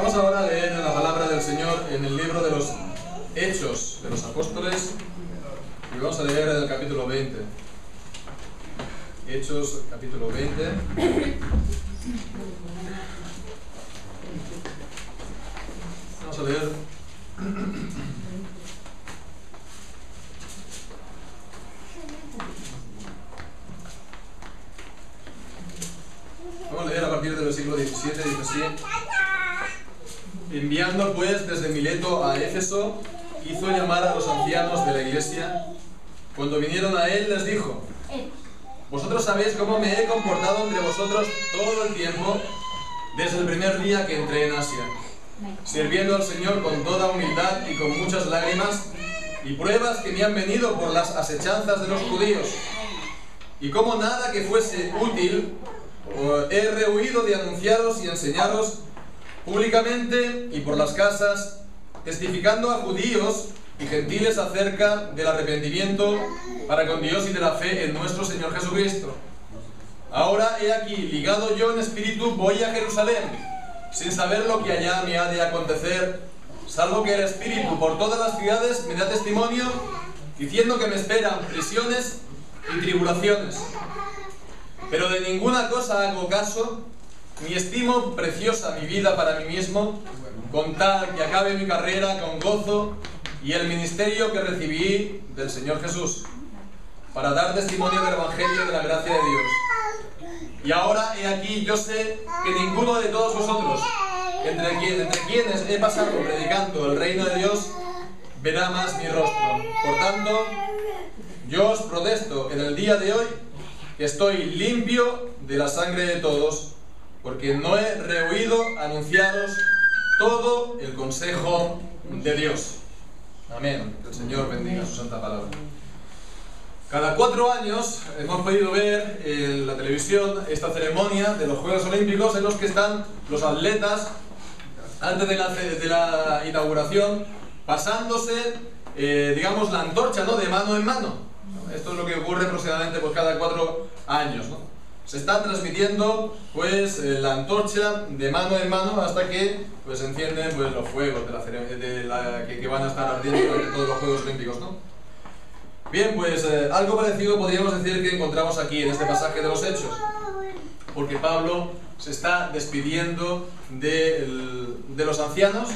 Vamos ahora a leer la palabra del Señor en el libro de los Hechos de los Apóstoles y vamos a leer el capítulo 20. Hechos, capítulo 20. Vamos a leer a partir del versículo 17, dice así: enviando pues desde Mileto a Éfeso, hizo llamar a los ancianos de la iglesia. Cuando vinieron a él, les dijo: vosotros sabéis cómo me he comportado entre vosotros todo el tiempo, desde el primer día que entré en Asia, sirviendo al Señor con toda humildad y con muchas lágrimas y pruebas que me han venido por las asechanzas de los judíos. Y como nada que fuese útil, he rehuido de anunciaros y enseñaros públicamente y por las casas, testificando a judíos y gentiles acerca del arrepentimiento para con Dios y de la fe en nuestro Señor Jesucristo. Ahora he aquí, ligado yo en espíritu, voy a Jerusalén, sin saber lo que allá me ha de acontecer, salvo que el Espíritu por todas las ciudades me da testimonio, diciendo que me esperan prisiones y tribulaciones. Pero de ninguna cosa hago caso, ni estimo preciosa mi vida para mí mismo, con tal que acabe mi carrera con gozo y el ministerio que recibí del Señor Jesús, para dar testimonio del Evangelio de la gracia de Dios. Y ahora he aquí, yo sé que ninguno de todos vosotros, entre quienes he pasado predicando el reino de Dios, verá más mi rostro. Por tanto, yo os protesto en el día de hoy que estoy limpio de la sangre de todos, porque no he rehuido anunciaros todo el consejo de Dios. Amén. Que el Señor bendiga su santa palabra. Cada 4 años hemos podido ver en la televisión esta ceremonia de los Juegos Olímpicos en los que están los atletas antes de la inauguración pasándose, digamos, la antorcha, ¿no?, de mano en mano. Esto es lo que ocurre aproximadamente pues, cada 4 años, ¿no? Se está transmitiendo pues la antorcha de mano en mano hasta que pues encienden pues, los fuegos que van a estar ardiendo durante todos los Juegos Olímpicos, ¿no? Bien, pues algo parecido podríamos decir que encontramos aquí en este pasaje de los Hechos, porque Pablo se está despidiendo de los ancianos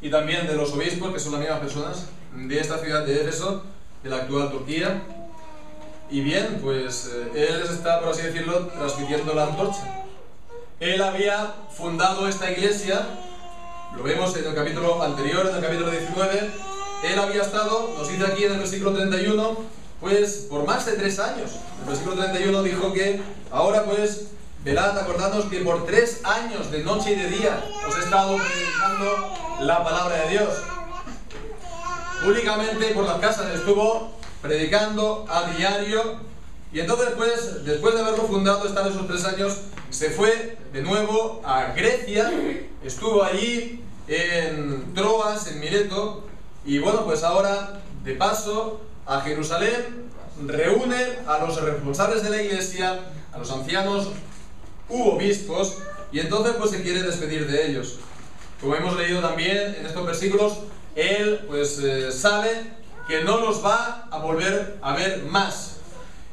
y también de los obispos, que son las mismas personas, de esta ciudad de Éfeso, de la actual Turquía. Y bien, pues él les está, por así decirlo, transmitiendo la antorcha. Él había fundado esta iglesia, lo vemos en el capítulo anterior, en el capítulo 19. Él había estado, nos dice aquí en el versículo 31, pues por más de 3 años. El versículo 31 dijo que ahora pues, velad, acordadnos que por 3 años de noche y de día os he estado predicando la palabra de Dios. Únicamente por las casas estuvo predicando a diario, y entonces pues, después de haberlo fundado, estar esos 3 años, se fue de nuevo a Grecia, estuvo allí en Troas, en Mileto, y bueno, pues ahora de paso a Jerusalén reúne a los responsables de la iglesia, a los ancianos u obispos, y entonces pues se quiere despedir de ellos. Como hemos leído también en estos versículos, él pues sabe que no los va a volver a ver más.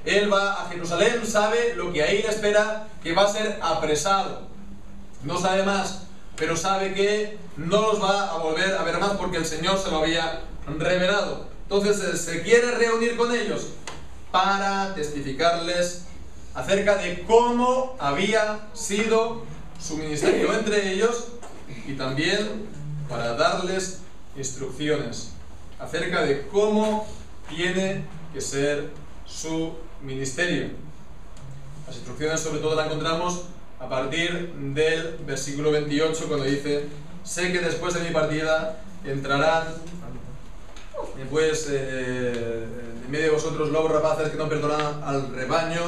Él va a Jerusalén, sabe lo que ahí le espera, que va a ser apresado. No sabe más, pero sabe que no los va a volver a ver más porque el Señor se lo había revelado. Entonces se quiere reunir con ellos para testificarles acerca de cómo había sido su ministerio entre ellos y también para darles instrucciones acerca de cómo tiene que ser su ministerio. Las instrucciones sobre todo las encontramos a partir del versículo 28, cuando dice: sé que después de mi partida entrarán pues en medio de vosotros lobos rapaces que no perdonarán al rebaño.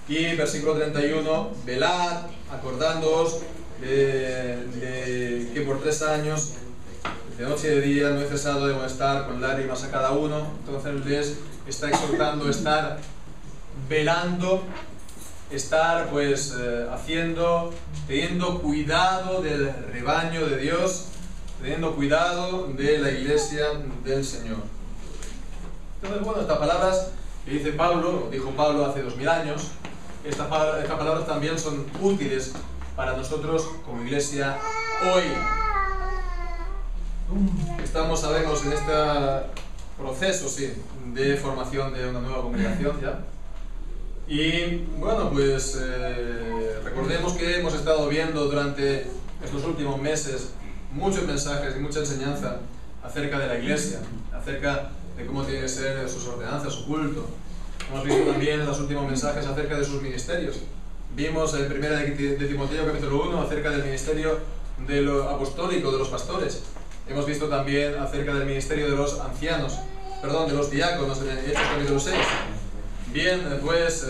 Y versículo 31, velad, acordándoos de que por 3 años de noche y de día no he cesado de molestar con lágrimas a cada uno. Entonces les está exhortando a estar velando estar pues teniendo cuidado del rebaño de Dios, teniendo cuidado de la iglesia del Señor. Entonces, bueno, estas palabras que dice Pablo, dijo Pablo hace 2000 años, estas palabras también son útiles para nosotros como iglesia hoy. Estamos, sabemos, en este proceso, sí, de formación de una nueva congregación ya. Y bueno, pues recordemos que hemos estado viendo durante estos últimos meses muchos mensajes y mucha enseñanza acerca de la iglesia, acerca de cómo tiene que ser sus ordenanzas, su culto. Hemos visto también en los últimos mensajes acerca de sus ministerios. Vimos en 1 de Timoteo capítulo 1 acerca del ministerio de lo apostólico de los pastores. Hemos visto también acerca del ministerio de los ancianos, perdón, de los diáconos en Hechos capítulo 6. Bien, pues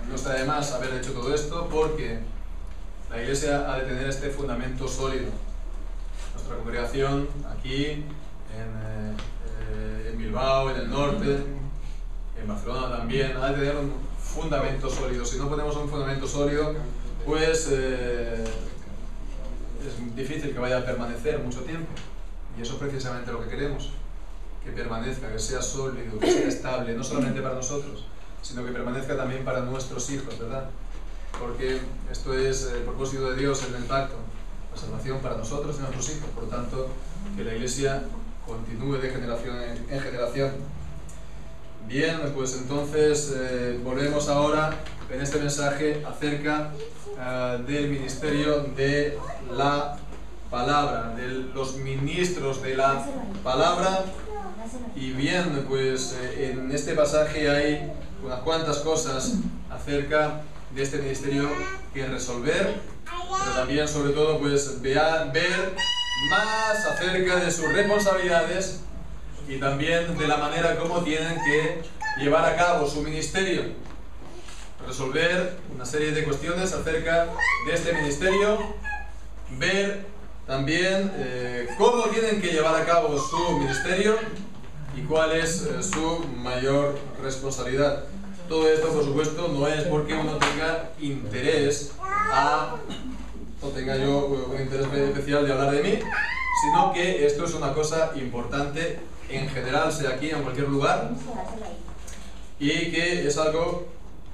no está de más haber hecho todo esto porque la iglesia ha de tener este fundamento sólido. Nuestra congregación aquí en Bilbao, en el norte, en Barcelona también, ha de tener un fundamento sólido. Si no ponemos un fundamento sólido, pues es difícil que vaya a permanecer mucho tiempo. Y eso es precisamente lo que queremos, que permanezca, que sea sólido, que sea estable, no solamente para nosotros, sino que permanezca también para nuestros hijos, ¿verdad? Porque esto es el propósito de Dios, el pacto, la salvación para nosotros y nuestros hijos. Por lo tanto, que la iglesia continúe de generación en generación. Bien, pues entonces volvemos ahora en este mensaje acerca del ministerio de la palabra, de los ministros de la palabra. Y bien, pues en este pasaje hay unas cuantas cosas acerca de este ministerio que resolver, pero también sobre todo pues ver más acerca de sus responsabilidades y también de la manera como tienen que llevar a cabo su ministerio. Resolver una serie de cuestiones acerca de este ministerio, ver también cómo tienen que llevar a cabo su ministerio y cuál es su mayor responsabilidad. Todo esto, por supuesto, no es porque uno tenga interés o tenga yo un interés especial de hablar de mí, sino que esto es una cosa importante en general, sea aquí o en cualquier lugar, y que es algo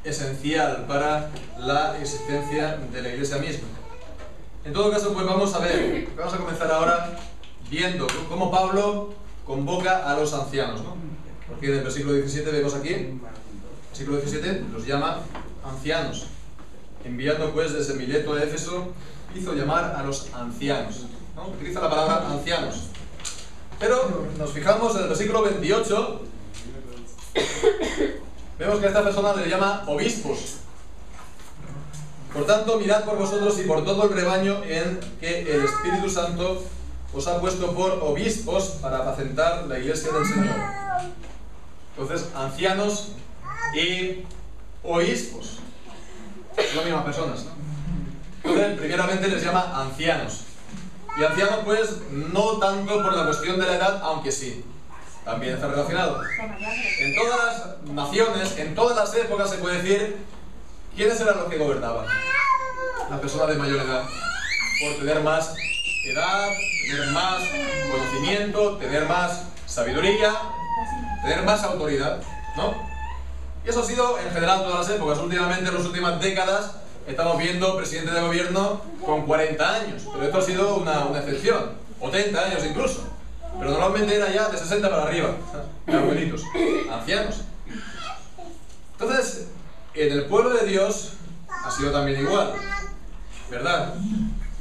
esencial para la existencia de la iglesia misma. En todo caso, pues vamos a comenzar ahora viendo cómo Pablo convoca a los ancianos, ¿no? Porque en el versículo 17 vemos aquí, el versículo 17 los llama ancianos. Enviando pues desde Mileto a Éfeso, hizo llamar a los ancianos, ¿no? Utiliza la palabra ancianos. Pero nos fijamos en el versículo 28, vemos que a esta persona le llama obispos. Por tanto, mirad por vosotros y por todo el rebaño en que el Espíritu Santo os ha puesto por obispos para apacentar la iglesia del Señor. Entonces, ancianos y obispos son las mismas personas, ¿no? Entonces, primeramente les llama ancianos. Y ancianos, pues, no tanto por la cuestión de la edad, aunque sí, también está relacionado. En todas las naciones, en todas las épocas, se puede decir quiénes eran los que gobernaban. Las personas de mayor edad, por tener más edad, tener más conocimiento, tener más sabiduría, tener más autoridad, ¿no? Y eso ha sido en general todas las épocas. Últimamente, en las últimas décadas, estamos viendo presidentes de gobierno con 40 años, pero esto ha sido una excepción, o 30 años incluso, pero normalmente era ya de 60 para arriba, de abuelitos, ancianos. Entonces, en el pueblo de Dios ha sido también igual, ¿verdad?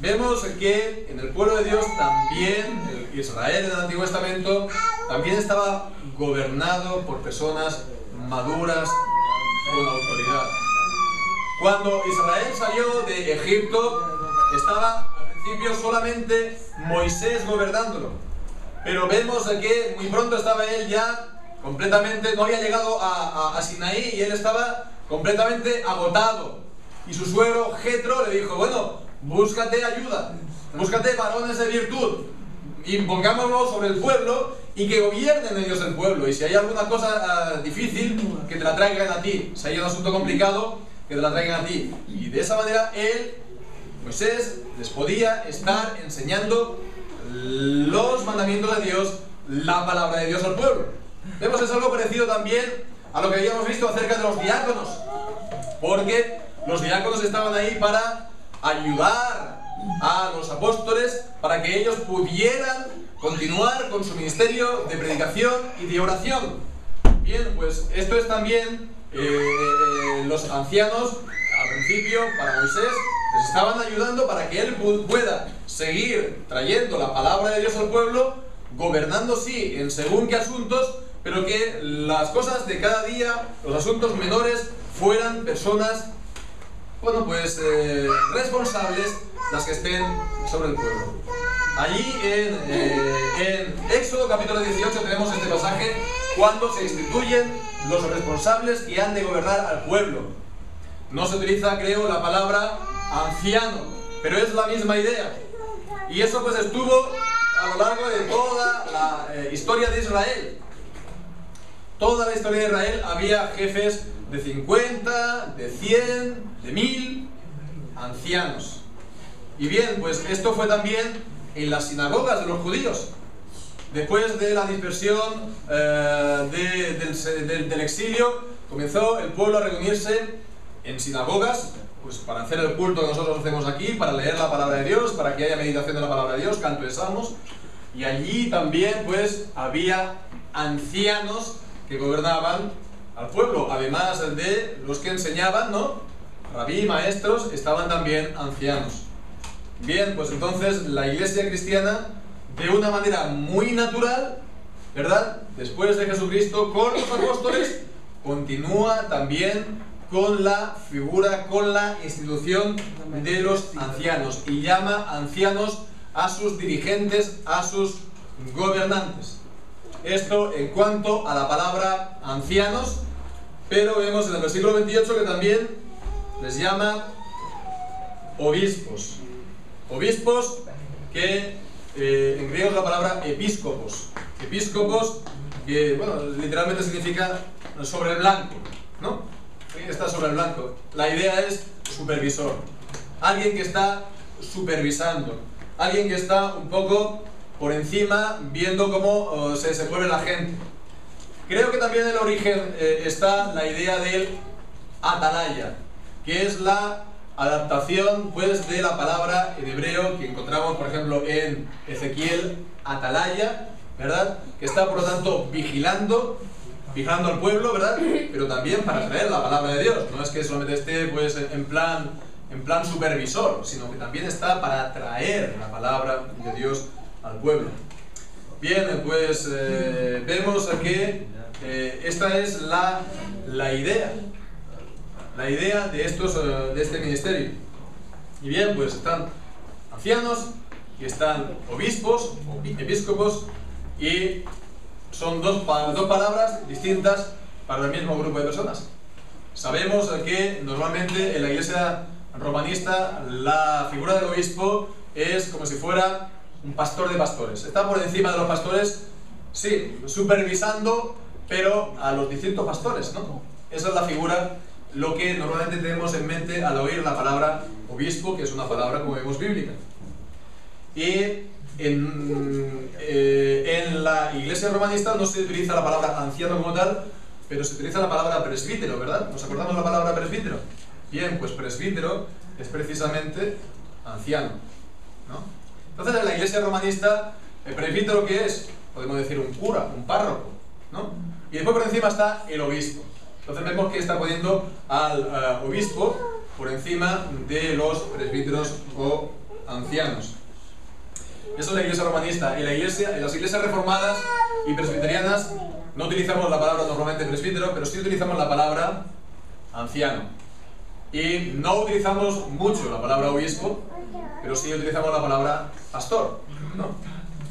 Vemos que en el pueblo de Dios también, Israel en el Antiguo Testamento, también estaba gobernado por personas maduras con autoridad. Cuando Israel salió de Egipto, estaba al principio solamente Moisés gobernándolo. Pero vemos que muy pronto estaba él ya completamente, no había llegado a Sinaí y él estaba completamente agotado. Y su suegro Jetro le dijo, bueno, búscate ayuda, búscate varones de virtud, impongámoslo sobre el pueblo y que gobiernen ellos el pueblo. Y si hay alguna cosa difícil, que te la traigan a ti. Si hay un asunto complicado, que te la traigan a ti. Y de esa manera Moisés les podía estar enseñando los mandamientos de Dios, la palabra de Dios al pueblo. Vemos, es algo parecido también a lo que habíamos visto acerca de los diáconos, porque los diáconos estaban ahí para ayudar a los apóstoles para que ellos pudieran continuar con su ministerio de predicación y de oración. Bien, pues esto es también los ancianos al principio para Moisés les estaban ayudando para que él pueda seguir trayendo la palabra de Dios al pueblo, gobernando sí en según qué asuntos, pero que las cosas de cada día, los asuntos menores, fueran personas, bueno, pues responsables las que estén sobre el pueblo. Allí en Éxodo capítulo 18 tenemos este pasaje cuando se instituyen los responsables que han de gobernar al pueblo. No se utiliza, creo, la palabra anciano, pero es la misma idea. Y eso pues estuvo a lo largo de toda la historia de Israel. Toda la historia de Israel había jefes de 50, de 100, de 1000 ancianos. Y bien, pues esto fue también en las sinagogas de los judíos. Después de la dispersión del exilio, comenzó el pueblo a reunirse en sinagogas, pues para hacer el culto que nosotros hacemos aquí, para leer la palabra de Dios, para que haya meditación de la palabra de Dios, canto de salmos. Y allí también pues había ancianos que gobernaban al pueblo, además de los que enseñaban, ¿no? Rabí, maestros, estaban también ancianos. Bien, pues entonces la iglesia cristiana, de una manera muy natural, ¿verdad?, después de Jesucristo, con los apóstoles, continúa también con la figura, con la institución de los ancianos, y llama ancianos a sus dirigentes, a sus gobernantes. Esto en cuanto a la palabra ancianos, pero vemos en el versículo 28 que también les llama obispos. Obispos que en griego es la palabra episcopos. Episcopos que, bueno, literalmente significa sobre el blanco, ¿no? Está sobre el blanco. La idea es supervisor. Alguien que está supervisando. Alguien que está un poco por encima viendo cómo se mueve la gente. Creo que también en el origen está la idea del atalaya, que es la adaptación pues de la palabra en hebreo que encontramos por ejemplo en Ezequiel, atalaya, ¿verdad? Que está por lo tanto vigilando al pueblo, ¿verdad? Pero también para traer la palabra de Dios. No es que solamente esté pues en plan supervisor, sino que también está para traer la palabra de Dios al pueblo. Bien, pues vemos que esta es la idea de este ministerio. Y bien, pues están ancianos y están obispos o episcopos, y son dos palabras distintas para el mismo grupo de personas. Sabemos que normalmente en la iglesia romanista la figura del obispo es como si fuera un pastor de pastores. Está por encima de los pastores, sí, supervisando, pero a los distintos pastores, ¿no? Esa es la figura, lo que normalmente tenemos en mente al oír la palabra obispo, que es una palabra, como vemos, bíblica. Y en la iglesia romanista no se utiliza la palabra anciano como tal, pero se utiliza la palabra presbítero, ¿verdad? ¿Nos acordamos la palabra presbítero? Bien, pues presbítero es precisamente anciano, ¿no? Entonces en la iglesia romanista, ¿el presbítero qué es? Podemos decir un cura, un párroco, ¿no? Y después por encima está el obispo. Entonces vemos que está poniendo al obispo por encima de los presbíteros o ancianos. Eso es la iglesia romanista. En las iglesias reformadas y presbiterianas no utilizamos la palabra normalmente presbítero, pero sí utilizamos la palabra anciano. Y no utilizamos mucho la palabra obispo, pero sí utilizamos la palabra pastor, ¿no?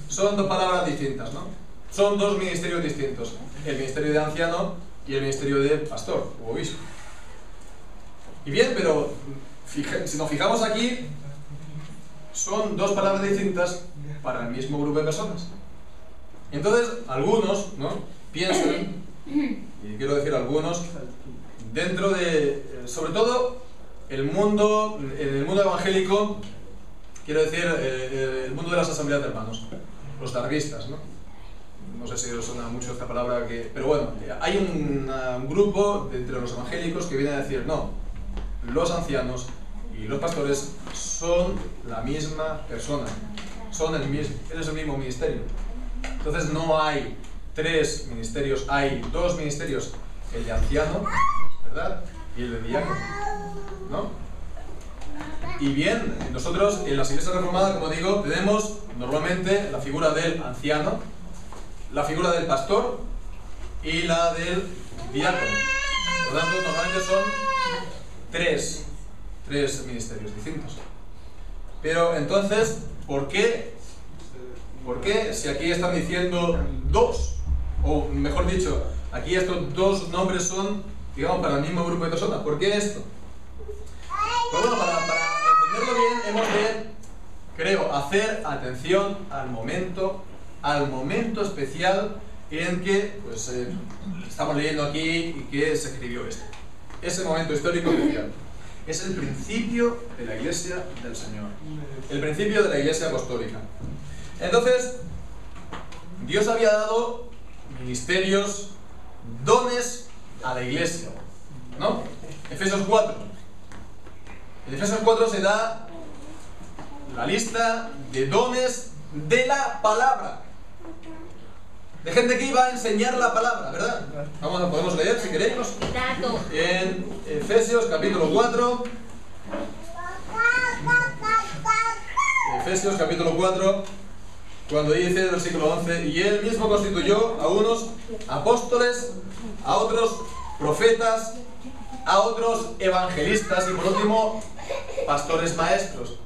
Son dos palabras distintas, ¿no? Son dos ministerios distintos. El ministerio de anciano y el ministerio de pastor o obispo. Y bien, pero si nos fijamos aquí, son dos palabras distintas para el mismo grupo de personas. Entonces, algunos, ¿no?, piensan, y quiero decir algunos, dentro de, sobre todo, en el mundo evangélico, quiero decir, el mundo de las asambleas de hermanos, los darvistas, ¿no? No sé si os suena mucho esta palabra, pero bueno, hay un grupo entre los evangélicos que viene a decir, no, los ancianos y los pastores son la misma persona, es el mismo ministerio. Entonces no hay 3 ministerios, hay 2 ministerios, el de anciano, ¿verdad?, y el de diácono, ¿no? Y bien, nosotros en las iglesias reformadas, como digo, tenemos normalmente la figura del anciano, la figura del pastor y la del diácono. Por lo tanto, normalmente son 3 ministerios distintos. Pero entonces, ¿por qué si aquí están diciendo 2? O mejor dicho, aquí estos 2 nombres son, digamos, para el mismo grupo de personas. ¿Por qué esto? Pues bueno, para entenderlo bien, hemos de, creo, hacer atención al momento especial en que pues, estamos leyendo aquí y que se escribió esto. Ese momento histórico especial es el principio de la Iglesia del Señor, el principio de la Iglesia apostólica. Entonces, Dios había dado ministerios, dones a la Iglesia, ¿no? Efesios 4. En Efesios 4 se da la lista de dones de la palabra, de gente que iba a enseñar la palabra, ¿verdad? Podemos leer si queréis. En Efesios capítulo 4. Efesios capítulo 4, cuando dice el versículo 11, y él mismo constituyó a unos apóstoles, a otros profetas, a otros evangelistas y por último pastores maestros.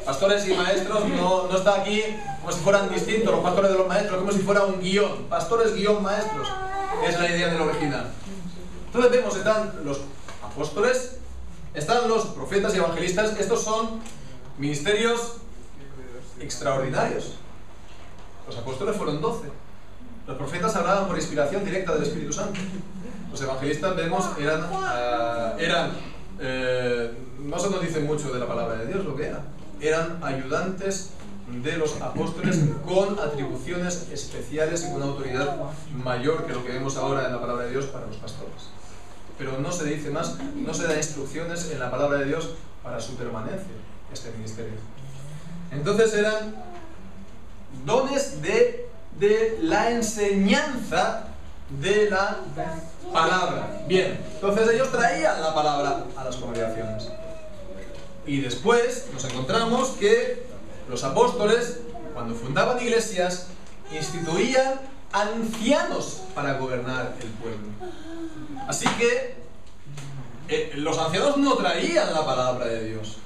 Pastores y maestros no está aquí como si fueran distintos los pastores de los maestros, como si fuera un guión. Pastores guión maestros es la idea del original. Entonces vemos, están los apóstoles, están los profetas y evangelistas. Estos son ministerios extraordinarios. Los apóstoles fueron 12. Los profetas hablaban por inspiración directa del Espíritu Santo. Los evangelistas, vemos, no se nos dice mucho de la palabra de Dios lo que eran ayudantes de los apóstoles con atribuciones especiales y con una autoridad mayor que lo que vemos ahora en la palabra de Dios para los pastores. Pero no se dice más, no se da instrucciones en la palabra de Dios para su permanencia, este ministerio. Entonces eran dones de la enseñanza de la palabra. Bien, entonces ellos traían la palabra a las congregaciones. Y después nos encontramos que los apóstoles, cuando fundaban iglesias, instituían ancianos para gobernar el pueblo. Así que los ancianos no traían la palabra de Dios.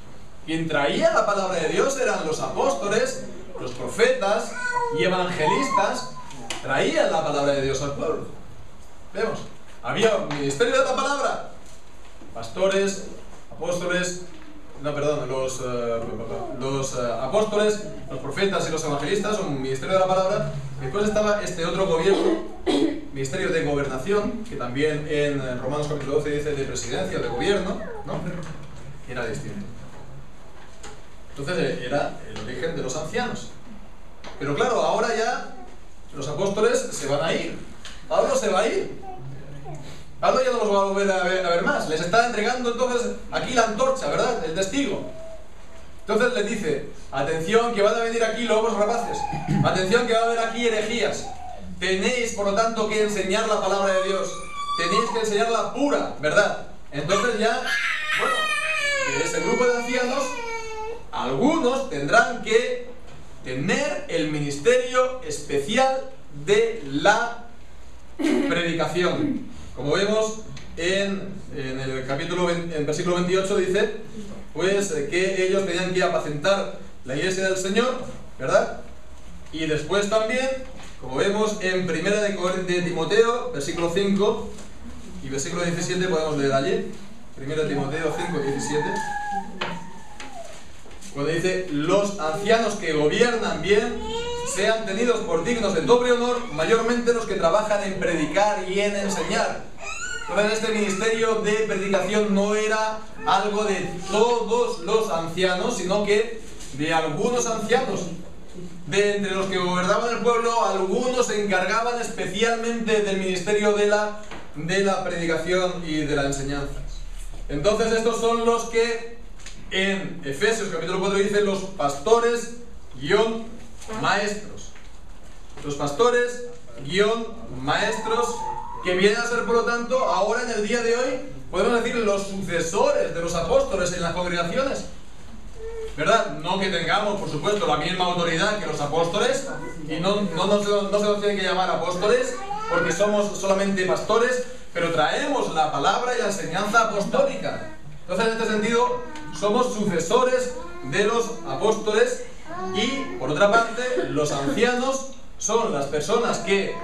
Quien traía la palabra de Dios eran los apóstoles, los profetas y evangelistas. Traían la palabra de Dios al pueblo. Vemos, había un ministerio de la palabra. Pastores, apóstoles, los apóstoles, los profetas y los evangelistas, un ministerio de la palabra. Después estaba este otro gobierno, ministerio de gobernación, que también en Romanos capítulo 12 dice de presidencia o de gobierno, ¿no? Era distinto. Entonces era el origen de los ancianos. Pero claro, ahora ya los apóstoles se van a ir. Pablo se va a ir. Pablo ya no los va a volver a ver más. Les está entregando entonces aquí la antorcha, ¿verdad? El testigo. Entonces les dice, atención que van a venir aquí lobos rapaces. Atención que va a haber aquí herejías. Tenéis, por lo tanto, que enseñar la palabra de Dios. Tenéis que enseñarla pura, ¿verdad? Entonces ya, bueno, de ese grupo de ancianos, algunos tendrán que tener el ministerio especial de la predicación. Como vemos en el capítulo, en versículo 28 dice, pues que ellos tenían que apacentar la iglesia del Señor, ¿verdad? Y después también, como vemos en primera de Timoteo, versículo 5 y versículo 17, podemos leer allí, primera de Timoteo 5, 17, cuando dice, los ancianos que gobiernan bien sean tenidos por dignos de doble honor, mayormente los que trabajan en predicar y en enseñar. Entonces este ministerio de predicación no era algo de todos los ancianos, sino que de algunos ancianos. De entre los que gobernaban el pueblo, algunos se encargaban especialmente del ministerio de la predicación y de la enseñanza. Entonces estos son los que en Efesios capítulo 4 dice los pastores maestros. Los pastores maestros, que vienen a ser por lo tanto ahora en el día de hoy, podemos decir, los sucesores de los apóstoles en las congregaciones, ¿verdad? No que tengamos, por supuesto, la misma autoridad que los apóstoles, y no se nos tiene que llamar apóstoles porque somos solamente pastores, pero traemos la palabra y la enseñanza apostólica. Entonces, en este sentido, somos sucesores de los apóstoles. Y, por otra parte, los ancianos son las personas que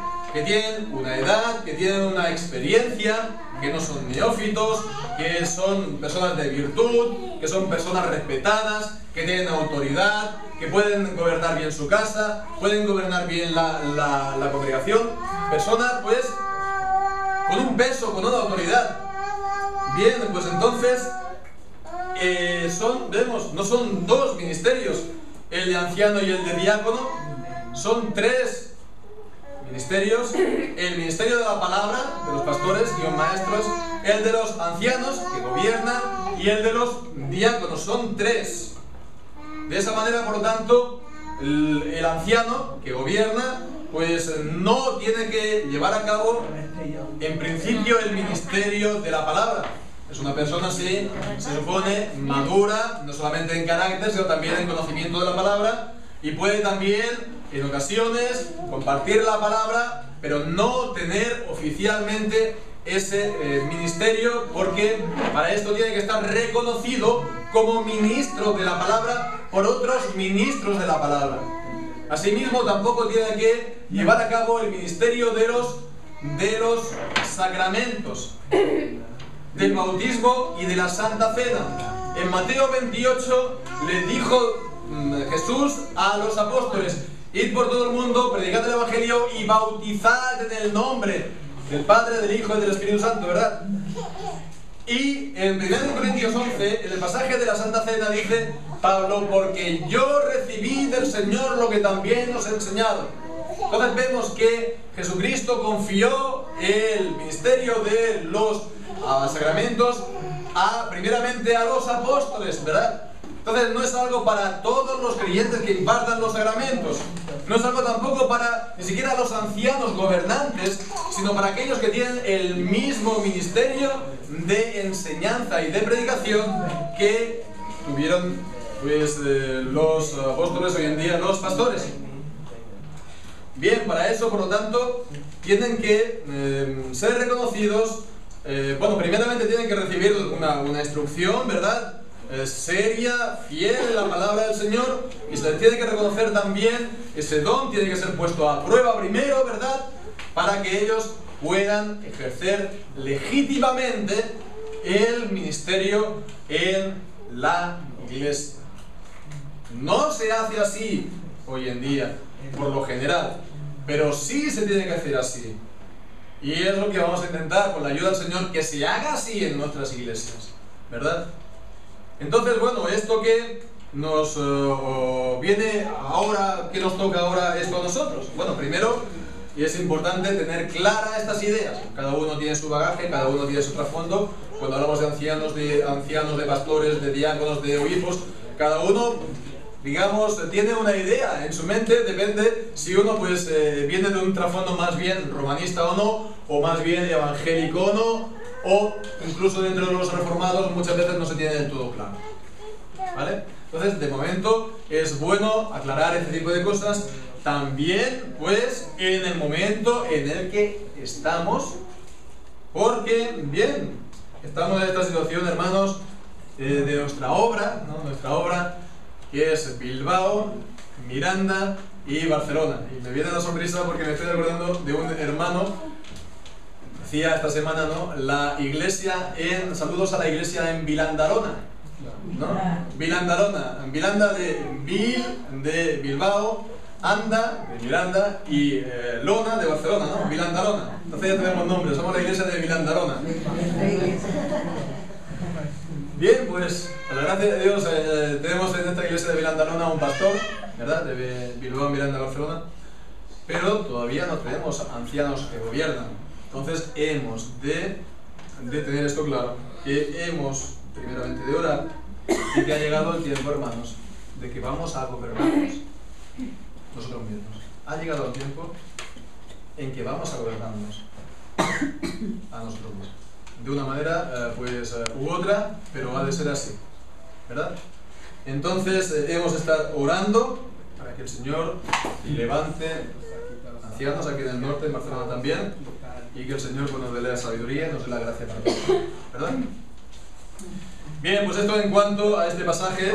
tienen una edad, que tienen una experiencia, que no son neófitos, que son personas de virtud, que son personas respetadas, que tienen autoridad, que pueden gobernar bien su casa, pueden gobernar bien la congregación. Personas, pues, con un peso, con una autoridad. Bien, pues entonces, no son dos ministerios, el de anciano y el de diácono, son tres ministerios: el ministerio de la palabra, de los pastores maestros, el de los ancianos, que gobiernan, y el de los diáconos. Son tres. De esa manera, por lo tanto, el anciano que gobierna, pues no tiene que llevar a cabo, en principio, el ministerio de la palabra. Es una persona, sí, se supone, madura, no solamente en carácter, sino también en conocimiento de la palabra, y puede también, en ocasiones, compartir la palabra, pero no tener oficialmente ese ministerio, porque para esto tiene que estar reconocido como ministro de la palabra por otros ministros de la palabra. Asimismo, tampoco tiene que llevar a cabo el ministerio de los sacramentos, del bautismo y de la Santa Cena. En Mateo 28 le dijo Jesús a los apóstoles: id por todo el mundo, predicad el Evangelio y bautizad en el nombre del Padre, del Hijo y del Espíritu Santo, ¿verdad? Y en 1 Corintios 11, en el pasaje de la Santa Cena, dice Pablo: porque yo recibí del Señor lo que también os he enseñado. Entonces vemos que Jesucristo confió el ministerio de los sacramentos primeramente a los apóstoles, ¿verdad? Entonces no es algo para todos los creyentes que impartan los sacramentos, no es algo tampoco para ni siquiera los ancianos gobernantes, sino para aquellos que tienen el mismo ministerio de enseñanza y de predicación que tuvieron, pues, los apóstoles, hoy en día los pastores. Bien, para eso, por lo tanto, tienen que ser reconocidos. Bueno, primeramente tienen que recibir una instrucción, ¿verdad? Seria, fiel en la palabra del Señor, y se les tiene que reconocer también ese don, tiene que ser puesto a prueba primero, ¿verdad? Para que ellos puedan ejercer legítimamente el ministerio en la iglesia. No se hace así hoy en día, por lo general, pero sí se tiene que hacer así. Y es lo que vamos a intentar, con la ayuda del Señor, que se haga así en nuestras iglesias, ¿verdad? Entonces, bueno, esto que nos viene ahora, que nos toca ahora esto a nosotros. Bueno, primero, y es importante tener claras estas ideas. Cada uno tiene su bagaje, cada uno tiene su trasfondo. Cuando hablamos de ancianos, de pastores, de diáconos, de obispos, cada uno, digamos, tiene una idea en su mente. Depende si uno, pues, viene de un trasfondo más bien romanista o no, o más bien evangélico o no, o incluso dentro de los reformados muchas veces no se tiene del todo claro, ¿vale? Entonces, de momento, es bueno aclarar este tipo de cosas también, pues, en el momento en el que estamos, porque, bien, estamos en esta situación, hermanos, de nuestra obra, ¿no? Nuestra obra, que es Bilbao, Miranda y Barcelona. Y me viene la sonrisa porque me estoy acordando de un hermano. Decía esta semana, ¿no? La iglesia saludos a la iglesia en Vilandarona, ¿no? Vilandarona, Vilanda de Bilbao, Anda, de Miranda, y Lona, de Barcelona, ¿no? Vilandarona. Entonces ya tenemos nombre, somos la iglesia de Vilandarona. Bien, pues, por la gracia de Dios, tenemos en esta iglesia de Vilandarona un pastor, ¿verdad? De Bilbao, Miranda, Barcelona. Pero todavía no tenemos ancianos que gobiernan. Entonces hemos de tener esto claro, que hemos primeramente de orar y que ha llegado el tiempo, hermanos, de que vamos a gobernarnos nosotros mismos. Ha llegado el tiempo en que vamos a gobernarnos a nosotros mismos. De una manera u otra, pero ha de ser así, ¿verdad? Entonces hemos de estar orando para que el Señor levante ancianos aquí en el norte, en Barcelona también, y que el Señor nos dé la sabiduría y nos dé la gracia para todo, ¿verdad? Bien, pues esto en cuanto a este pasaje,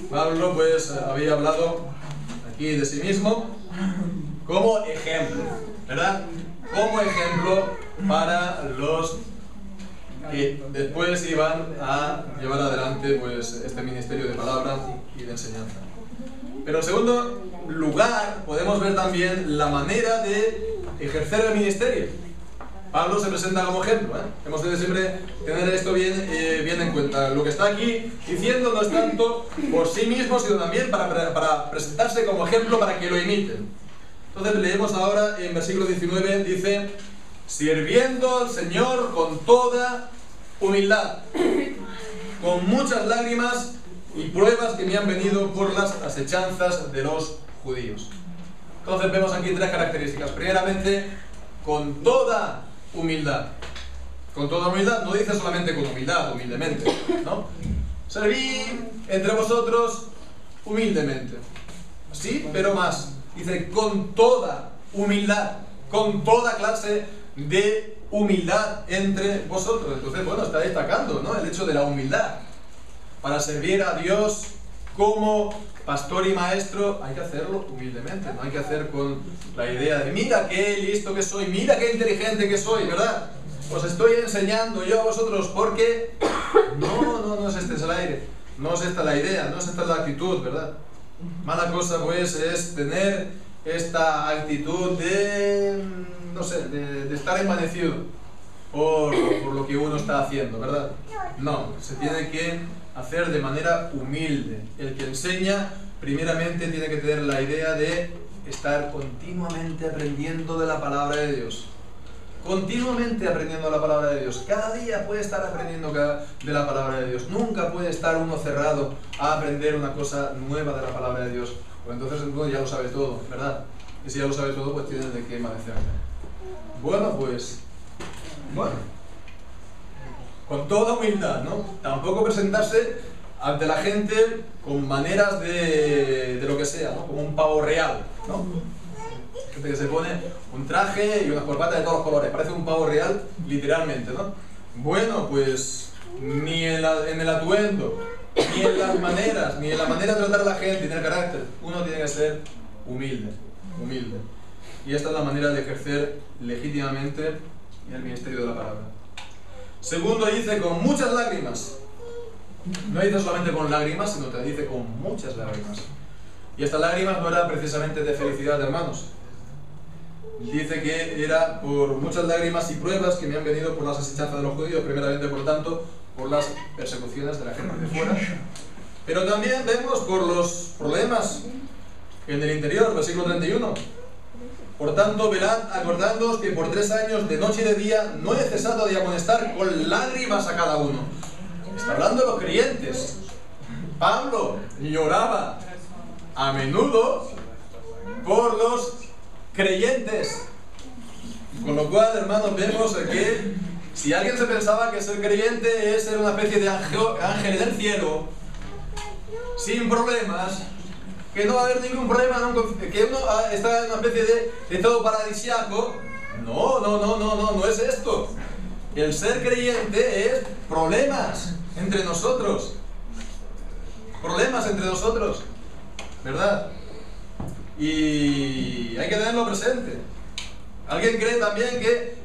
Pablo pues había hablado aquí de sí mismo como ejemplo, ¿verdad? Como ejemplo para los que después iban a llevar adelante pues este ministerio de palabra y de enseñanza. Pero en segundo lugar, podemos ver también la manera de ejercer el ministerio. Pablo se presenta como ejemplo, ¿eh? Hemos de siempre tener esto bien en cuenta. Lo que está aquí diciendo no es tanto por sí mismo, sino también para presentarse como ejemplo para que lo imiten. Entonces leemos ahora en versículo 19, dice: sirviendo al Señor con toda humildad, con muchas lágrimas y pruebas que me han venido por las asechanzas de los judíos. Entonces vemos aquí tres características. Primeramente, con toda humildad. Con toda humildad, no dice solamente con humildad, humildemente, ¿no? Serví entre vosotros humildemente. Sí, pero más. Dice con toda humildad, con toda clase de humildad entre vosotros. Entonces, bueno, está destacando, ¿no?, el hecho de la humildad. Para servir a Dios como pastor y maestro hay que hacerlo humildemente, no hay que hacer con la idea de mira qué listo que soy, mira qué inteligente que soy, ¿verdad? Os estoy enseñando yo a vosotros porque no es este el aire, no es esta la idea, no es esta la actitud, ¿verdad? Mala cosa pues es tener esta actitud de, no sé, de estar envanecido por lo que uno está haciendo, ¿verdad? No, se tiene que hacer de manera humilde. El que enseña, primeramente, tiene que tener la idea de estar continuamente aprendiendo de la palabra de Dios. Continuamente aprendiendo la palabra de Dios. Cada día puede estar aprendiendo de la palabra de Dios. Nunca puede estar uno cerrado a aprender una cosa nueva de la palabra de Dios. Pues entonces uno ya lo sabe todo, ¿verdad? Y si ya lo sabe todo, pues tiene de qué manejarse. Bueno, pues... con toda humildad, ¿no? Tampoco presentarse ante la gente con maneras de lo que sea, ¿no? Como un pavo real, ¿no? Gente que se pone un traje y una corbata de todos los colores, parece un pavo real, literalmente, ¿no? Bueno, pues ni en el atuendo, ni en las maneras, ni en la manera de tratar a la gente, ni en el carácter. Uno tiene que ser humilde. Y esta es la manera de ejercer legítimamente el ministerio de la palabra. Segundo, dice con muchas lágrimas. No dice solamente con lágrimas, sino que dice con muchas lágrimas. Y estas lágrimas no eran precisamente de felicidad, hermanos. Dice que era por muchas lágrimas y pruebas que me han venido por las asechanzas de los judíos, primeramente, por tanto, por las persecuciones de la gente de fuera. Pero también vemos por los problemas en el interior, versículo 31. Por tanto, velad, acordándoos que por 3 años, de noche y de día, no he cesado de amonestar con lágrimas a cada uno. Está hablando de los creyentes. Pablo lloraba a menudo por los creyentes. Con lo cual, hermanos, vemos que si alguien se pensaba que ser creyente es ser una especie de ángel del cielo, sin problemas, que no va a haber ningún problema, que uno está en una especie de estado paradisiaco. No es esto. El ser creyente es problemas entre nosotros. Problemas entre nosotros, ¿verdad? Y hay que tenerlo presente. ¿Alguien cree también que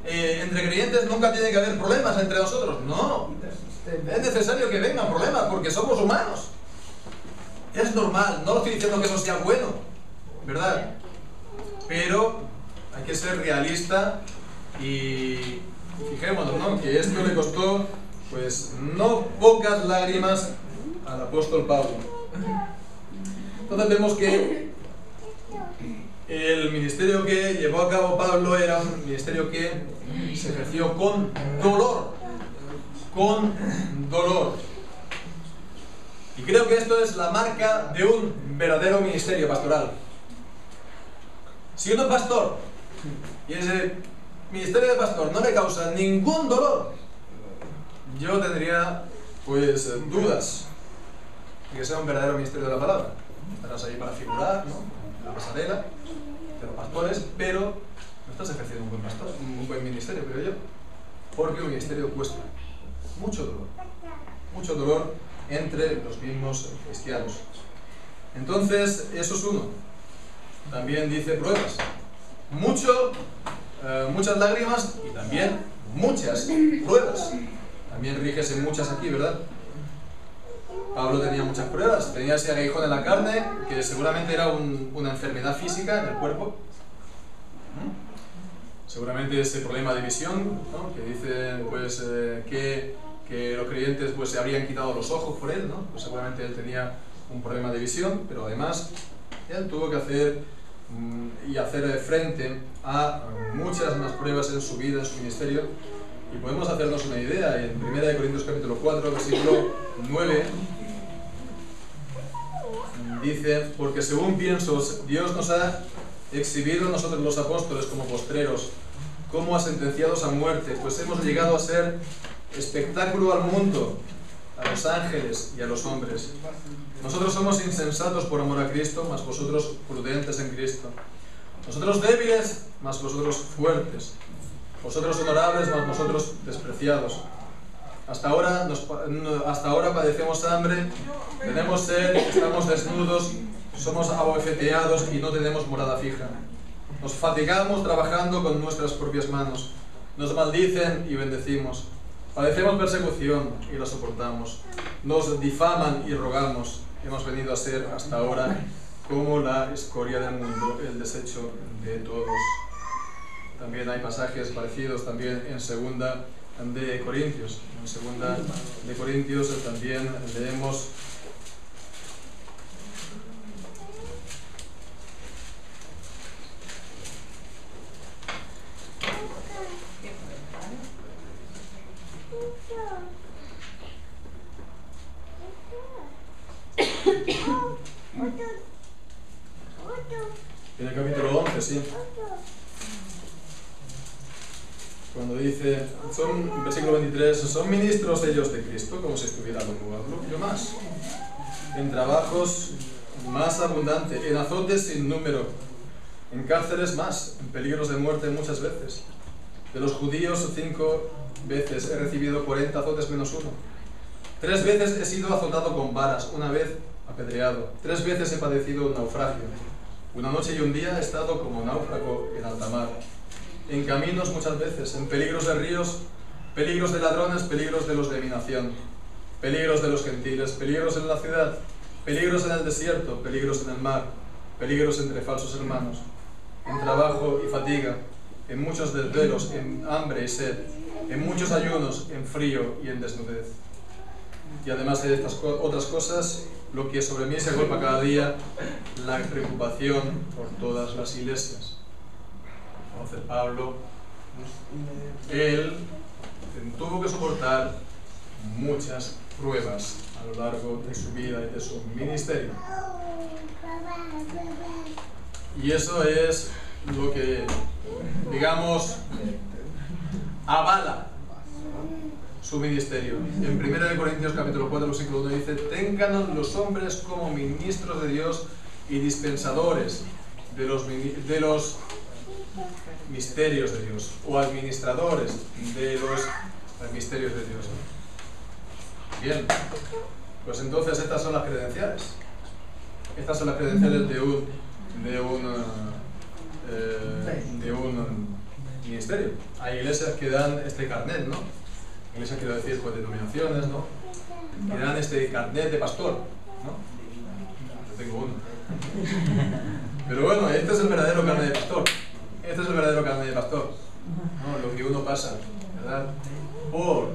entre creyentes nunca tiene que haber problemas entre nosotros? No. Es necesario que vengan problemas porque somos humanos. Es normal, no estoy diciendo que eso sea bueno, ¿verdad? pero hay que ser realista y fijémonos, ¿no?, que esto le costó pues no pocas lágrimas al apóstol Pablo. Entonces vemos que el ministerio que llevó a cabo Pablo era un ministerio que se ejerció con dolor. Con dolor. Y creo que esto es la marca de un verdadero ministerio pastoral. Si uno es pastor y ese ministerio de pastor no le causa ningún dolor, yo tendría pues dudas de que sea un verdadero ministerio de la palabra. Estarás ahí para figurar, ¿no?, en la pasarela de los pastores, pero no estás ejerciendo un buen pastor, un buen ministerio, creo yo, porque un ministerio cuesta mucho dolor entre los mismos cristianos. Entonces, eso es uno. También dice pruebas. Muchas lágrimas y también muchas pruebas. También rígese muchas aquí, ¿verdad? Pablo tenía muchas pruebas. Tenía ese aguijón en la carne, que seguramente era una enfermedad física en el cuerpo. Seguramente ese problema de visión, ¿no?, que dicen pues, que los creyentes pues, se habrían quitado los ojos por él, ¿no? Pues seguramente él tenía un problema de visión, pero además él tuvo que hacer frente a muchas más pruebas en su vida, en su ministerio. Y podemos hacernos una idea. En 1 Corintios capítulo 4, versículo 9, dice: porque según pienso, Dios nos ha exhibido a nosotros los apóstoles como postreros, como a sentenciados a muerte, pues hemos llegado a ser espectáculo al mundo, a los ángeles y a los hombres. Nosotros somos insensatos por amor a Cristo, mas vosotros prudentes en Cristo. Nosotros débiles, mas vosotros fuertes. Vosotros honorables, mas vosotros despreciados. Hasta ahora padecemos hambre, tenemos sed, estamos desnudos, somos abofeteados y no tenemos morada fija. Nos fatigamos trabajando con nuestras propias manos. Nos maldicen y bendecimos. Padecemos persecución y la soportamos. Nos difaman y rogamos. Hemos venido a ser hasta ahora como la escoria del mundo, el desecho de todos. También hay pasajes parecidos también en 2 de Corintios. En 2 de Corintios también leemos en el capítulo 11, sí, cuando dice, versículo 23, son ministros ellos de Cristo, como si estuviera yo más, en trabajos más abundante, en azotes sin número, en cárceles más, en peligros de muerte muchas veces. De los judíos 5 veces he recibido 40 azotes menos uno. 3 veces he sido azotado con varas, una vez apedreado. 3 veces he padecido un naufragio. Una noche y un día he estado como náufrago en alta mar. En caminos muchas veces, en peligros de ríos, peligros de ladrones, peligros de los de mi nación, peligros de los gentiles, peligros en la ciudad, peligros en el desierto, peligros en el mar, peligros entre falsos hermanos, en trabajo y fatiga, en muchos desvelos, en hambre y sed, en muchos ayunos, en frío y en desnudez. Y además de estas otras cosas, lo que sobre mí se agolpa cada día, la preocupación por todas las iglesias. Entonces Pablo, él tuvo que soportar muchas pruebas a lo largo de su vida y de su ministerio. Y eso es lo que, digamos, avala su ministerio. En 1 Corintios capítulo 4, versículo 1 dice: ténganos los hombres como ministros de Dios y dispensadores de los misterios de Dios, o administradores de los misterios de Dios. Bien, pues entonces estas son las credenciales. Estas son las credenciales de un ministerio. Hay iglesias que dan este carnet, ¿no? Iglesias, quiero decir, pues denominaciones, ¿no? Que dan este carnet de pastor, ¿no? Yo tengo uno. Pero bueno, este es el verdadero carne de pastor. Este es el verdadero carne de pastor. ¿No? Lo que uno pasa, ¿verdad? Por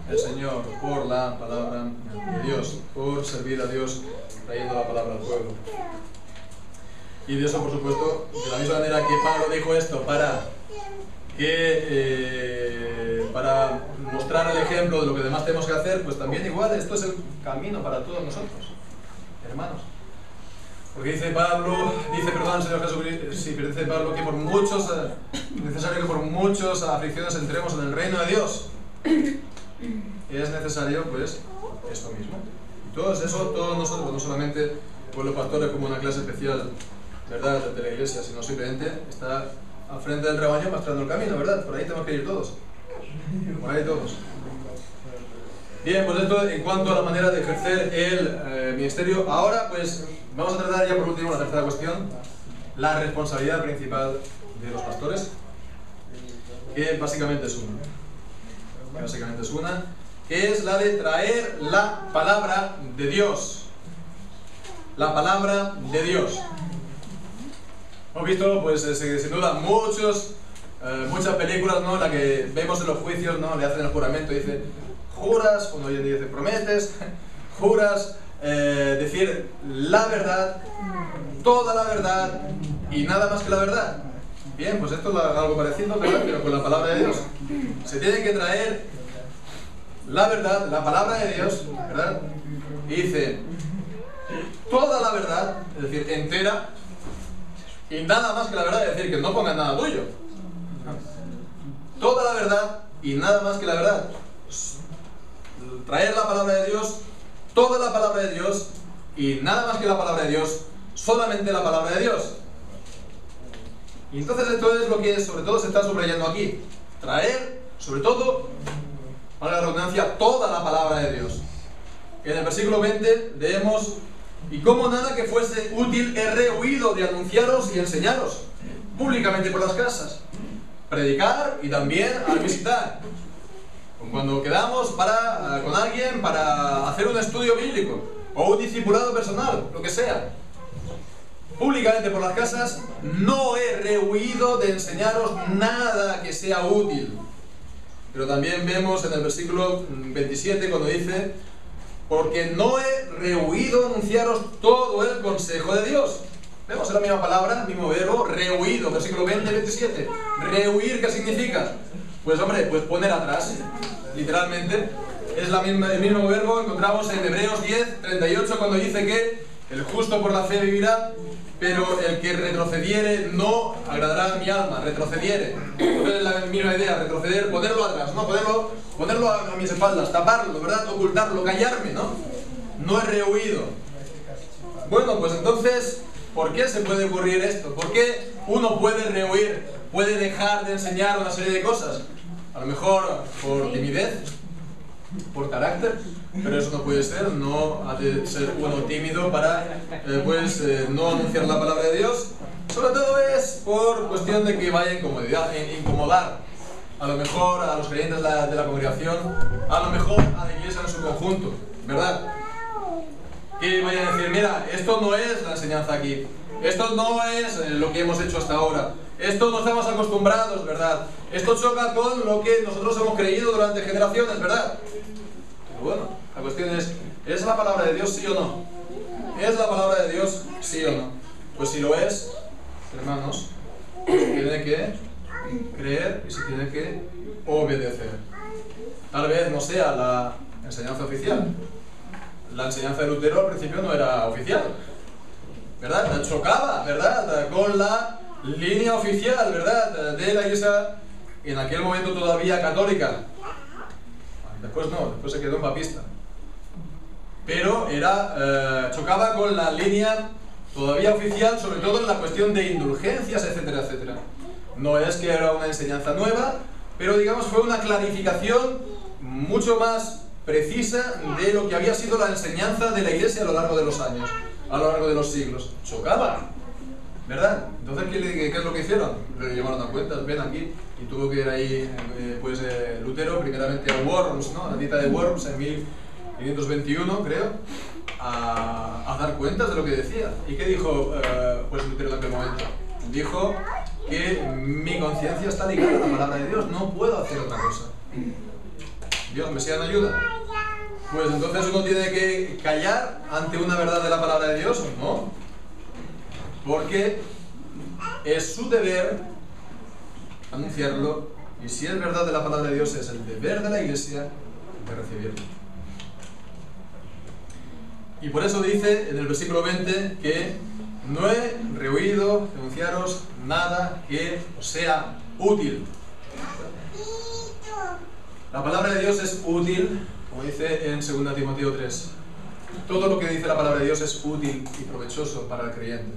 el Señor, por la palabra de Dios, por servir a Dios trayendo la palabra al pueblo. Y de eso, por supuesto, de la misma manera que Pablo dijo esto para mostrar el ejemplo de lo que demás tenemos que hacer, pues también igual esto es el camino para todos nosotros, hermanos. Porque dice el Señor Jesucristo, dice Pablo que es necesario que por muchas aflicciones entremos en el reino de Dios. Y es necesario, pues, esto mismo. Y todos nosotros, no solamente pues, los pastores como una clase especial, ¿verdad?, de la iglesia, sino simplemente está al frente del rebaño mostrando el camino, ¿verdad? Por ahí tenemos que ir todos. Por ahí todos. Bien, pues esto en cuanto a la manera de ejercer el ministerio. Ahora, pues, vamos a tratar ya por último la tercera cuestión, la responsabilidad principal de los pastores, que básicamente es una, que es la de traer la palabra de Dios. La palabra de Dios. Hemos visto, pues, sin duda, muchas películas, ¿no?, en las que vemos en los juicios, ¿no?, le hacen el juramento y dice, juras, cuando hoy en día dice, prometes, juras decir la verdad, toda la verdad y nada más que la verdad. Bien, pues esto es algo parecido, ¿verdad?, pero con la palabra de Dios. Se tiene que traer la verdad, la palabra de Dios, ¿verdad? Y dice, toda la verdad, es decir, entera, y nada más que la verdad, es decir, que no pongan nada tuyo. Toda la verdad y nada más que la verdad. Traer la palabra de Dios, toda la palabra de Dios y nada más que la palabra de Dios, solamente la palabra de Dios. Y entonces esto es lo que sobre todo se está subrayando aquí. Traer, sobre todo, para la redundancia, toda la palabra de Dios. En el versículo 20 leemos: y como nada que fuese útil he rehuido de anunciaros y enseñaros públicamente por las casas, predicar y también al visitar. Cuando quedamos con alguien para hacer un estudio bíblico o un discipulado personal, lo que sea, públicamente por las casas, no he rehuido de enseñaros nada que sea útil. Pero también vemos en el versículo 27 cuando dice: porque no he rehuido anunciaros todo el consejo de Dios. Vemos la misma palabra, el mismo verbo, rehuido, versículo 20-27. Rehuir, ¿qué significa? Pues hombre, pues poner atrás, literalmente. Es el mismo verbo, encontramos en Hebreos 10-38 cuando dice que el justo por la fe vivirá, pero el que retrocediere no agradará a mi alma. Retrocediere, es la misma idea, retroceder, ponerlo atrás, ¿no? Ponerlo a mis espaldas, taparlo, ¿verdad? Ocultarlo, callarme, ¿no? No he rehuido. Bueno, pues entonces, ¿por qué se puede ocurrir esto? ¿Por qué uno puede rehuir, puede dejar de enseñar una serie de cosas? A lo mejor por timidez, por carácter, pero eso no puede ser. No ha de ser uno tímido para no anunciar la palabra de Dios. Sobre todo es por cuestión de que vaya a incomodar a lo mejor a los creyentes de la congregación, a lo mejor a la iglesia en su conjunto, ¿verdad? Que vayan a decir: mira, esto no es la enseñanza aquí, esto no es lo que hemos hecho hasta ahora, esto no estamos acostumbrados, ¿verdad? Esto choca con lo que nosotros hemos creído durante generaciones, ¿verdad? Pero bueno, la cuestión ¿es la palabra de Dios sí o no? ¿Es la palabra de Dios sí o no? Pues si lo es, hermanos, se tiene que creer y se tiene que obedecer. Tal vez no sea la enseñanza oficial. La enseñanza de Lutero al principio no era oficial, ¿verdad? Chocaba, ¿verdad?, con la línea oficial, ¿verdad?, de la iglesia en aquel momento todavía católica. Después no, después se quedó en papista. Pero chocaba con la línea todavía oficial, sobre todo en la cuestión de indulgencias, etcétera, etcétera. No es que era una enseñanza nueva, pero digamos fue una clarificación mucho más precisa de lo que había sido la enseñanza de la iglesia a lo largo de los años, a lo largo de los siglos. Chocaba, ¿verdad? Entonces, ¿qué es lo que hicieron? Le llevaron a cuentas, ven aquí, y tuvo que ir ahí, Lutero, primeramente a Worms, ¿no? La dita de Worms en 1521, creo, a dar cuentas de lo que decía. ¿Y qué dijo pues Lutero en aquel momento? Dijo que mi conciencia está ligada a la palabra de Dios, no puedo hacer otra cosa. Dios me sea en ayuda. Pues entonces uno tiene que callar ante una verdad de la palabra de Dios, ¿o no? Porque es su deber anunciarlo, y si es verdad de la palabra de Dios, es el deber de la Iglesia de recibirlo. Y por eso dice en el versículo 20 que no he rehuido denunciaros nada que os sea útil. La palabra de Dios es útil, como dice en 2 Timoteo 3. Todo lo que dice la palabra de Dios es útil y provechoso para el creyente,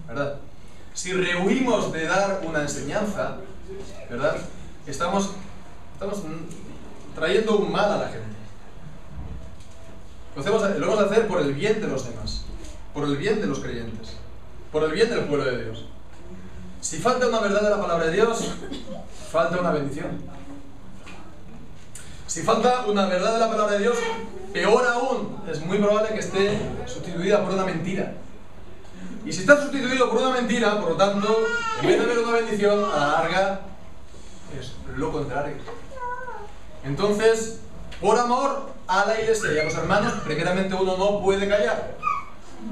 ¿verdad? Si rehuimos de dar una enseñanza, ¿verdad? Estamos trayendo un mal a la gente. Lo vamos a hacer por el bien de los demás, por el bien de los creyentes, por el bien del pueblo de Dios. Si falta una verdad de la palabra de Dios, falta una bendición. Si falta una verdad de la palabra de Dios, peor aún, es muy probable que esté sustituida por una mentira. Y si está sustituido por una mentira, por lo tanto, en vez de haber una bendición, a la larga es lo contrario. Entonces, por amor a la Iglesia y a los hermanos, primeramente uno no puede callar.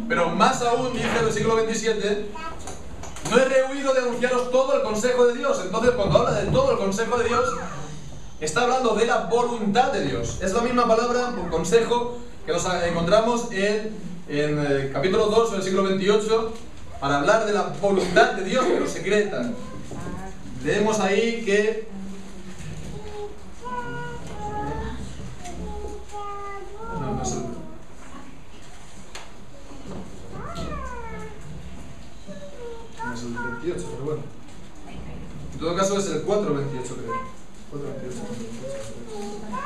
Pero más aún, dice el versículo 27, no he rehuido de anunciaros todo el consejo de Dios. Entonces, cuando habla de todo el consejo de Dios, está hablando de la voluntad de Dios. Es la misma palabra, por consejo, que nos encontramos en el capítulo 2, versículo 28, para hablar de la voluntad de Dios, pero secreta. Leemos ahí que no es el 28, pero bueno. En todo caso es el 4.28, creo. 4.28.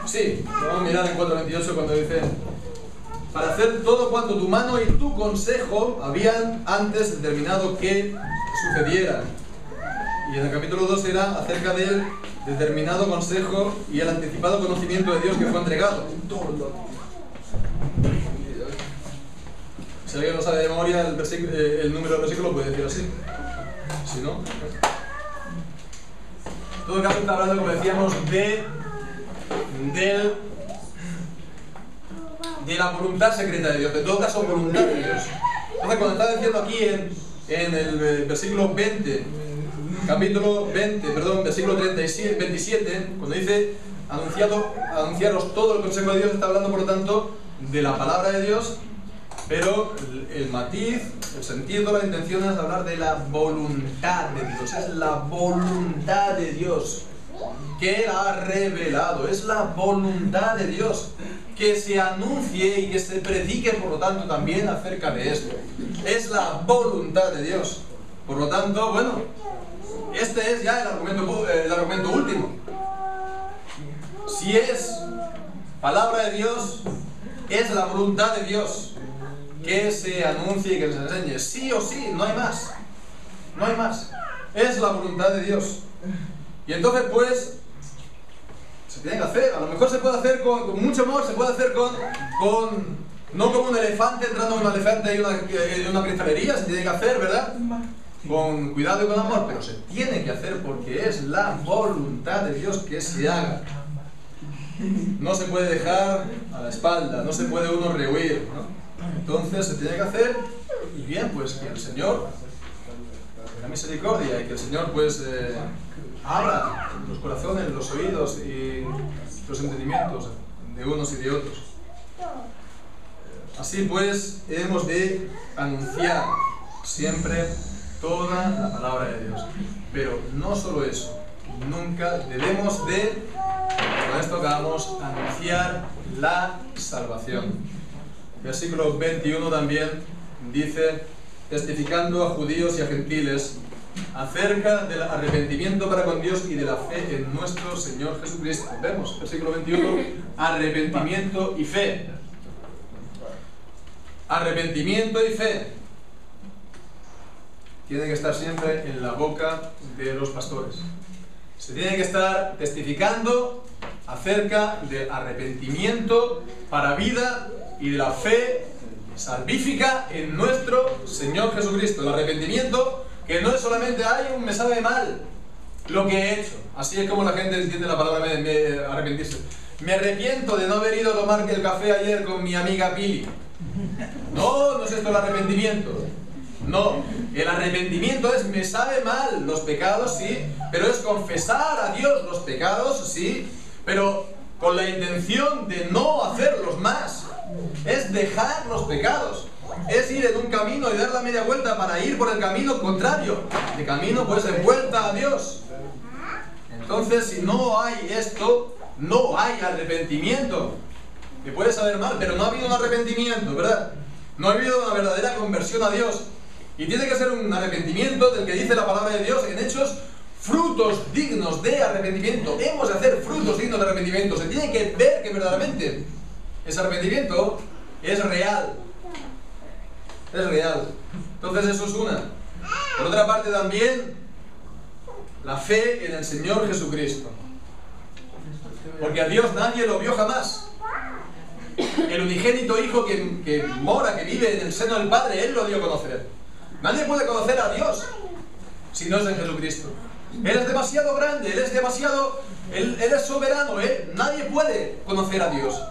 Sí, vamos a mirar en 4.28 cuando dice: para hacer todo cuanto tu mano y tu consejo habían antes determinado que sucediera. Y en el capítulo 2 era acerca del determinado consejo y el anticipado conocimiento de Dios que fue entregado. Si alguien no sabe de memoria el número del versículo, puede decir así. Si no, en todo caso está hablando, como decíamos, de la voluntad secreta de Dios. En todo caso, voluntad de Dios. Entonces, cuando está diciendo aquí en el versículo 20, versículo 27, cuando dice anunciaros todo el consejo de Dios, está hablando, por lo tanto, de la palabra de Dios. Pero el matiz, el sentido, la intención es hablar de la voluntad de Dios. Es la voluntad de Dios que Él ha revelado. Es la voluntad de Dios que se anuncie y que se predique, por lo tanto, también acerca de esto. Es la voluntad de Dios. Por lo tanto, bueno, este es ya el argumento último. Si es palabra de Dios, es la voluntad de Dios que se anuncie y que se enseñe. Sí o sí, no hay más. No hay más. Es la voluntad de Dios. Y entonces, pues, se tiene que hacer. A lo mejor se puede hacer con mucho amor, se puede hacer no como un elefante entrando en un elefante y una cristalería, se tiene que hacer, ¿verdad? Con cuidado y con amor, pero se tiene que hacer porque es la voluntad de Dios que se haga. No se puede dejar a la espalda, no se puede uno rehuir, ¿no? Entonces se tiene que hacer, y bien, pues que el Señor tenga misericordia y que el Señor pues abra los corazones, los oídos y los entendimientos de unos y de otros. Así pues hemos de anunciar siempre toda la palabra de Dios, pero no solo eso, nunca debemos de, con esto acabamos, anunciar la salvación. Versículo 21 también dice: testificando a judíos y a gentiles acerca del arrepentimiento para con Dios y de la fe en nuestro Señor Jesucristo. Vemos, versículo 21, arrepentimiento y fe. Arrepentimiento y fe tiene que estar siempre en la boca de los pastores. Se tiene que estar testificando acerca del arrepentimiento para vida y de la fe salvífica en nuestro Señor Jesucristo. El arrepentimiento que no es solamente, ay, me sabe mal lo que he hecho. Así es como la gente entiende la palabra arrepentirse. Me arrepiento de no haber ido a tomar el café ayer con mi amiga Pili. No, no es esto el arrepentimiento. No, el arrepentimiento es, me sabe mal los pecados, sí, pero es confesar a Dios los pecados, sí, pero con la intención de no hacerlos más. Es dejar los pecados. Es ir en un camino y dar la media vuelta para ir por el camino contrario. De camino, pues, en vuelta a Dios. Entonces, si no hay esto, no hay arrepentimiento. Me puede saber mal, pero no ha habido un arrepentimiento, ¿verdad? No ha habido una verdadera conversión a Dios. Y tiene que ser un arrepentimiento del que dice la palabra de Dios en Hechos, frutos dignos de arrepentimiento. Hemos de hacer frutos dignos de arrepentimiento. Se tiene que ver que verdaderamente ese arrepentimiento es real. Es real. Entonces eso es una. Por otra parte también, la fe en el Señor Jesucristo. Porque a Dios nadie lo vio jamás. El unigénito Hijo que mora, que vive en el seno del Padre, Él lo dio a conocer. Nadie puede conocer a Dios si no es en Jesucristo. Él es demasiado grande, Él es demasiado... Él es soberano, nadie puede conocer a Dios.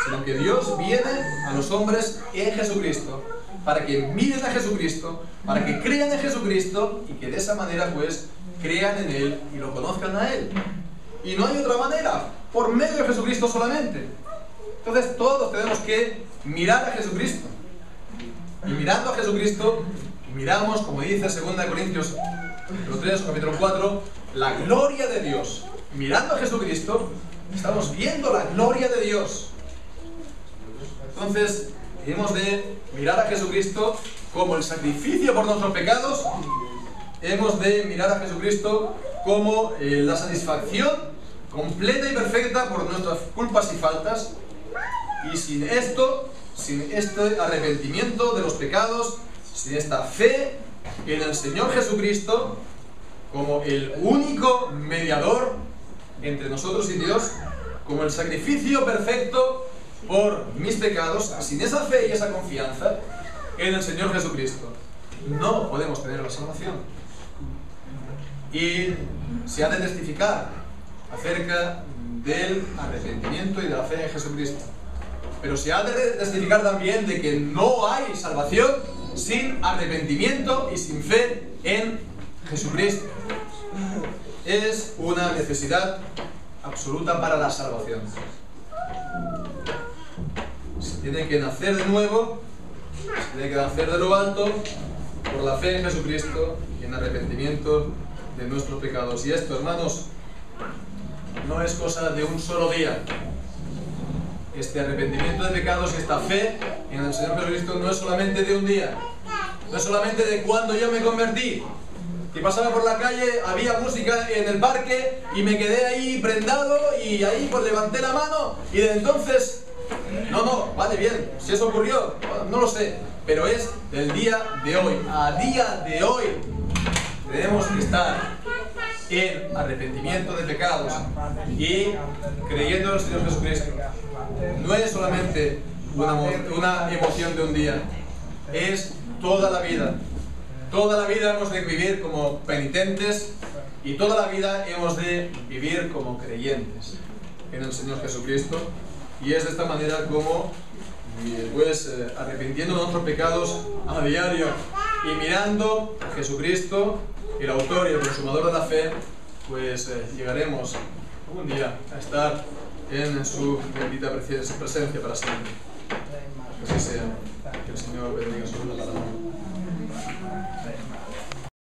Sino que Dios viene a los hombres en Jesucristo, para que miren a Jesucristo, para que crean en Jesucristo, y que de esa manera, pues, crean en Él y lo conozcan a Él. Y no hay otra manera, por medio de Jesucristo solamente. Entonces todos tenemos que mirar a Jesucristo. Y mirando a Jesucristo, miramos, como dice 2 Corintios capítulo 3 o capítulo 4, la gloria de Dios. Mirando a Jesucristo, estamos viendo la gloria de Dios. Entonces, hemos de mirar a Jesucristo como el sacrificio por nuestros pecados. Hemos de mirar a Jesucristo como la satisfacción completa y perfecta por nuestras culpas y faltas. Y sin esto, sin este arrepentimiento de los pecados, sin esta fe en el Señor Jesucristo como el único mediador entre nosotros y Dios, como el sacrificio perfecto por mis pecados, sin esa fe y esa confianza en el Señor Jesucristo, no podemos tener la salvación. Y se ha de testificar acerca del arrepentimiento y de la fe en Jesucristo. Pero se ha de testificar también de que no hay salvación sin arrepentimiento y sin fe en Jesucristo. Es una necesidad absoluta para la salvación. Se tiene que nacer de nuevo, se tiene que nacer de lo alto por la fe en Jesucristo y en arrepentimiento de nuestros pecados. Y esto, hermanos, no es cosa de un solo día. Este arrepentimiento de pecados y esta fe en el Señor Jesucristo no es solamente de un día, no es solamente de cuando yo me convertí, que pasaba por la calle, había música en el parque y me quedé ahí prendado y ahí pues levanté la mano y de entonces, no, vale, bien, si eso ocurrió, no lo sé, pero es del día de hoy. A día de hoy tenemos que estar en arrepentimiento de pecados y creyendo en el Señor Jesucristo. No es solamente una emoción de un día, es toda la vida. Toda la vida hemos de vivir como penitentes y toda la vida hemos de vivir como creyentes en el Señor Jesucristo. Y es de esta manera como, pues, arrepintiendo de nuestros pecados a diario y mirando a Jesucristo, el autor y el consumador de la fe, pues llegaremos un día a estar en su bendita presencia para siempre. Que así sea. Que el Señor bendiga su palabra.